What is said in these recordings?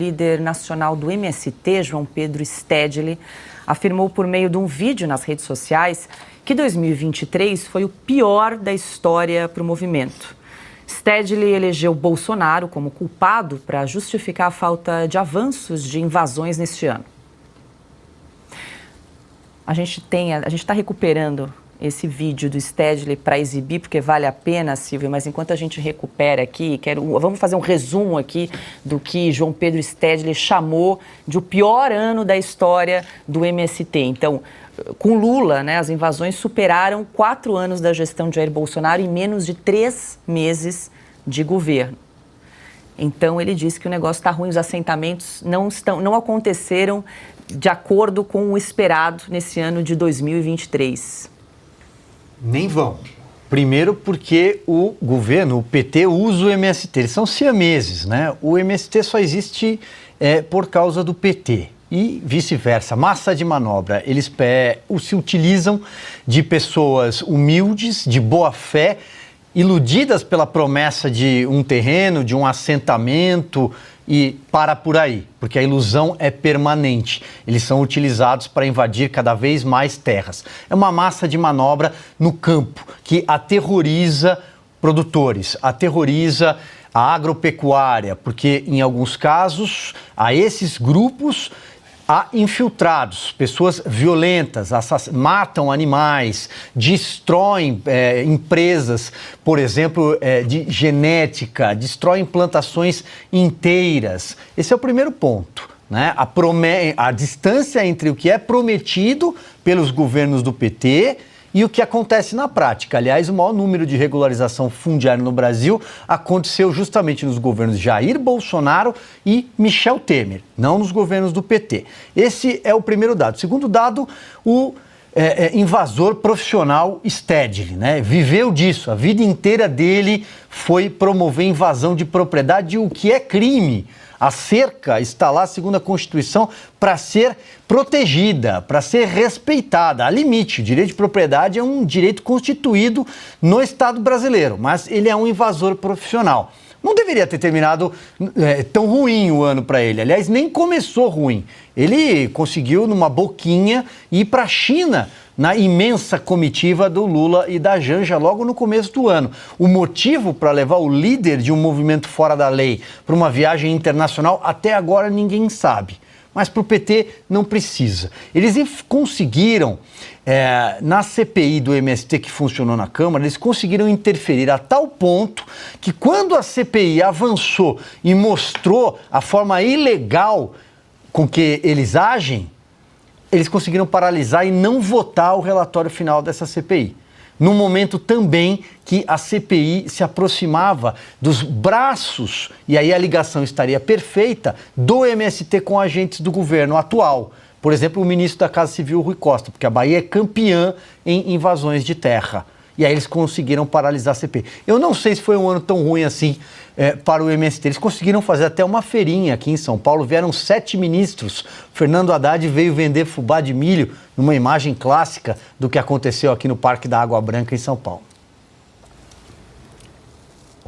O líder nacional do MST, João Pedro Stedley, afirmou por meio de um vídeo nas redes sociais que 2023 foi o pior da história para o movimento. Stedley elegeu Bolsonaro como culpado para justificar a falta de avanços de invasões neste ano. A gente está recuperando esse vídeo do Stedley para exibir, porque vale a pena, Silvia, mas enquanto a gente recupera aqui, vamos fazer um resumo aqui do que João Pedro Stedley chamou de o pior ano da história do MST. Então, com Lula, né, as invasões superaram 4 anos da gestão de Jair Bolsonaro em menos de 3 meses de governo. Então, ele disse que o negócio está ruim, os assentamentos não aconteceram de acordo com o esperado nesse ano de 2023. Nem vão. Primeiro porque o governo, o PT, usa o MST. Eles são siameses, né? O MST só existe por causa do PT. E vice-versa, massa de manobra. Eles se utilizam de pessoas humildes, de boa fé, iludidas pela promessa de um terreno, de um assentamento e para por aí, porque a ilusão é permanente. Eles são utilizados para invadir cada vez mais terras. É uma massa de manobra no campo que aterroriza produtores, aterroriza a agropecuária, porque em alguns casos a esses grupos há infiltrados, pessoas violentas, matam animais, destroem empresas, por exemplo, de genética, destroem plantações inteiras. Esse é o primeiro ponto, né? A distância entre o que é prometido pelos governos do PT e o que acontece na prática. Aliás, o maior número de regularização fundiária no Brasil aconteceu justamente nos governos Jair Bolsonaro e Michel Temer, não nos governos do PT. Esse é o primeiro dado. Segundo dado, o invasor profissional Stedley, né? Viveu disso, a vida inteira dele foi promover invasão de propriedade, o que é crime. A cerca está lá, segundo a Constituição, para ser protegida, para ser respeitada. Há limite. O direito de propriedade é um direito constituído no Estado brasileiro, mas ele é um invasor profissional. Não deveria ter terminado tão ruim o ano para ele. Aliás, nem começou ruim. Ele conseguiu, numa boquinha, ir para a China na imensa comitiva do Lula e da Janja logo no começo do ano. O motivo para levar o líder de um movimento fora da lei para uma viagem internacional, até agora ninguém sabe. Mas para o PT não precisa. Eles conseguiram, na CPI do MST que funcionou na Câmara, eles conseguiram interferir a tal ponto que quando a CPI avançou e mostrou a forma ilegal com que eles agem, eles conseguiram paralisar e não votar o relatório final dessa CPI. No momento também que a CPI se aproximava dos braços, e aí a ligação estaria perfeita, do MST com agentes do governo atual. Por exemplo, o ministro da Casa Civil, Rui Costa, porque a Bahia é campeã em invasões de terra. E aí eles conseguiram paralisar a CPI. Eu não sei se foi um ano tão ruim assim para o MST. Eles conseguiram fazer até uma feirinha aqui em São Paulo. Vieram 7 ministros. Fernando Haddad veio vender fubá de milho numa imagem clássica do que aconteceu aqui no Parque da Água Branca, em São Paulo.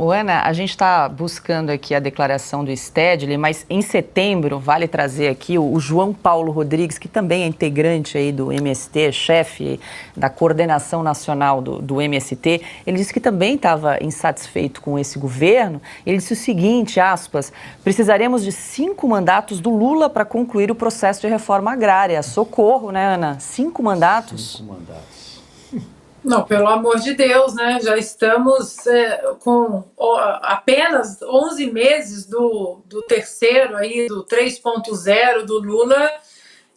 Ana, a gente está buscando aqui a declaração do Stedley, mas em setembro vale trazer aqui o João Paulo Rodrigues, que também é integrante aí do MST, chefe da coordenação nacional do MST. Ele disse que também estava insatisfeito com esse governo. Ele disse o seguinte, aspas, precisaremos de 5 mandatos do Lula para concluir o processo de reforma agrária. Socorro, né, Ana? 5 mandatos? 5 mandatos. Não, pelo amor de Deus, né? Já estamos com apenas 11 meses do terceiro aí, do 3.0 do Lula,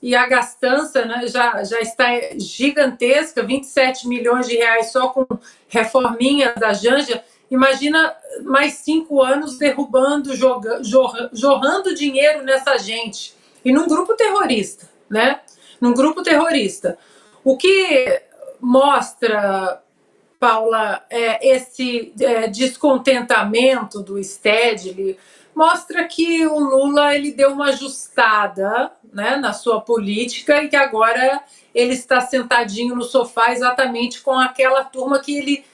e a gastança, né, já está gigantesca, 27 milhões de reais só com reforminhas da Janja. Imagina mais 5 anos derrubando, jorrando dinheiro nessa gente. E num grupo terrorista, né? Num grupo terrorista. O que mostra, Paula, esse descontentamento do Stedley, mostra que o Lula ele deu uma ajustada, né, na sua política e que agora ele está sentadinho no sofá exatamente com aquela turma que ele,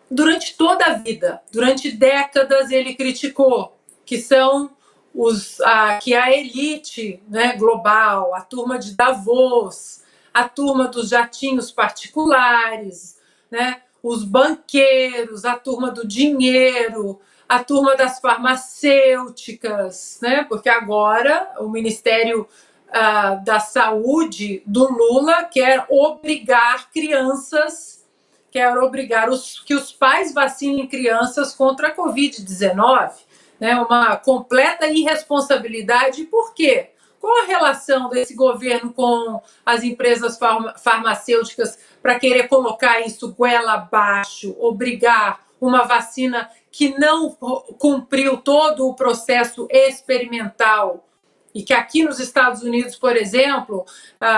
durante toda a vida, durante décadas, ele criticou, que são que a elite, né, global, a turma de Davos, a turma dos jatinhos particulares, né, os banqueiros, a turma do dinheiro, a turma das farmacêuticas, né, porque agora o Ministério da Saúde do Lula quer obrigar que os pais vacinem crianças contra a Covid-19, né? Uma completa irresponsabilidade. Por quê? Qual a relação desse governo com as empresas farmacêuticas para querer colocar isso goela abaixo, obrigar uma vacina que não cumpriu todo o processo experimental? E que aqui nos Estados Unidos, por exemplo,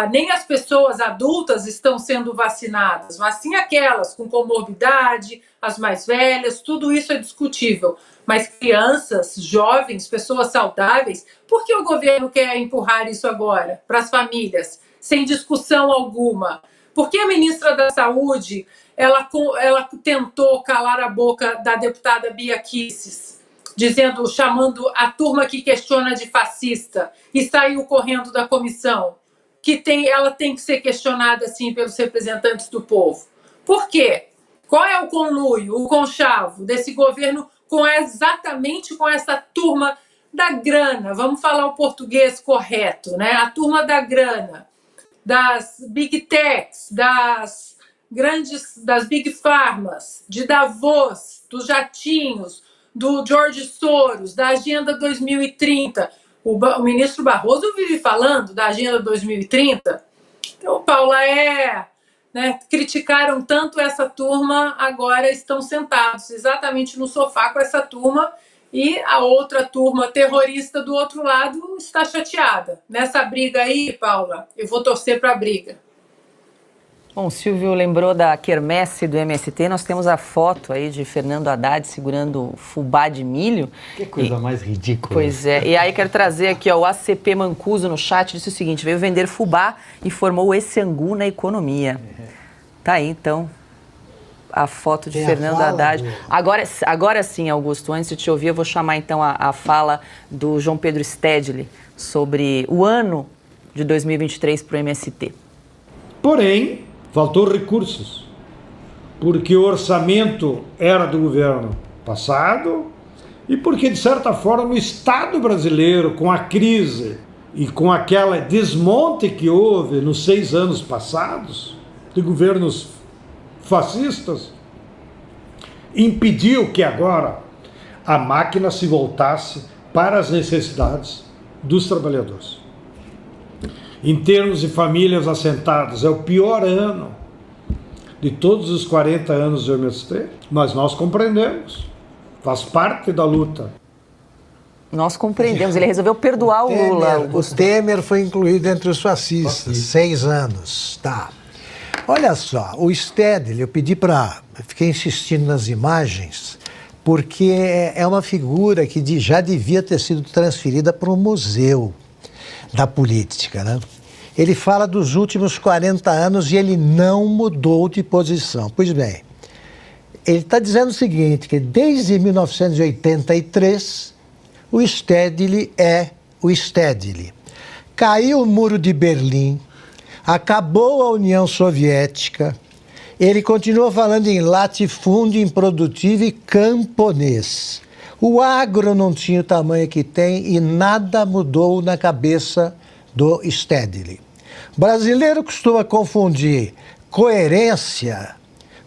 nem as pessoas adultas estão sendo vacinadas, mas sim aquelas com comorbidade, as mais velhas, tudo isso é discutível. Mas crianças, jovens, pessoas saudáveis, por que o governo quer empurrar isso agora para as famílias, sem discussão alguma? Por que a ministra da Saúde ela tentou calar a boca da deputada Bia Kicis, chamando a turma que questiona de fascista, e saiu correndo da comissão, ela tem que ser questionada assim pelos representantes do povo? Por quê? Qual é o conluio, o conchavo desse governo exatamente com essa turma da grana? Vamos falar o português correto, né? A turma da grana, das big techs, das big pharmas, de Davos, dos jatinhos, do George Soros, da Agenda 2030. O ministro Barroso vive falando da Agenda 2030. Então, Paula, criticaram tanto essa turma, agora estão sentados exatamente no sofá com essa turma, e a outra turma terrorista do outro lado está chateada. Nessa briga aí, Paula, eu vou torcer para a briga. Bom, o Silvio lembrou da quermesse do MST, nós temos a foto aí de Fernando Haddad segurando fubá de milho. Que coisa mais ridícula. Pois é, e aí quero trazer aqui, o ACP Mancuso no chat disse o seguinte: veio vender fubá e formou esse angu na economia. Tá aí, então, a foto de Fernando Haddad. Agora sim, Augusto, antes de te ouvir, eu vou chamar então a fala do João Pedro Stedley sobre o ano de 2023 para o MST. Porém, faltou recursos, porque o orçamento era do governo passado e porque, de certa forma, o Estado brasileiro, com a crise e com aquela desmonte que houve nos 6 anos passados, de governos fascistas, impediu que agora a máquina se voltasse para as necessidades dos trabalhadores. Em termos de famílias assentadas, é o pior ano de todos os 40 anos do MST, mas nós compreendemos, faz parte da luta. Nós compreendemos, ele resolveu perdoar o Lula. O Temer foi incluído entre os fascistas, 6 anos, tá. Olha só, o Stedley, eu pedi fiquei insistindo nas imagens, porque é uma figura que já devia ter sido transferida para um museu da política, né? Ele fala dos últimos 40 anos e ele não mudou de posição. Pois bem, ele está dizendo o seguinte, que desde 1983, o Stedley é o Stedley. Caiu o Muro de Berlim, acabou a União Soviética, ele continua falando em latifúndio improdutivo e camponês. O agro não tinha o tamanho que tem e nada mudou na cabeça do Stedley. O brasileiro costuma confundir coerência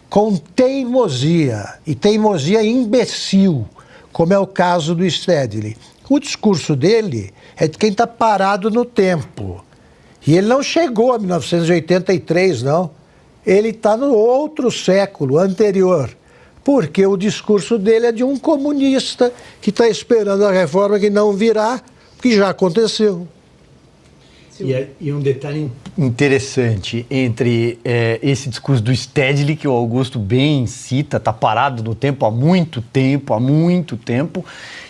com teimosia, e teimosia imbecil, como é o caso do Stedley. O discurso dele é de quem está parado no tempo. E ele não chegou a 1983, não. Ele está no outro século anterior. Porque o discurso dele é de um comunista que está esperando a reforma que não virá, que já aconteceu. E um detalhe interessante entre esse discurso do Stedley, que o Augusto bem cita, está parado no tempo há muito tempo,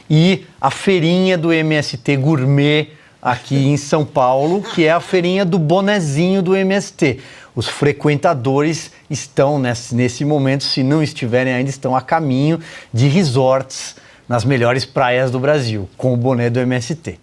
e a feirinha do MST Gourmet aqui em São Paulo, que é a feirinha do bonezinho do MST. Os frequentadores estão, nesse momento, se não estiverem ainda, estão a caminho de resorts nas melhores praias do Brasil, com o boné do MST.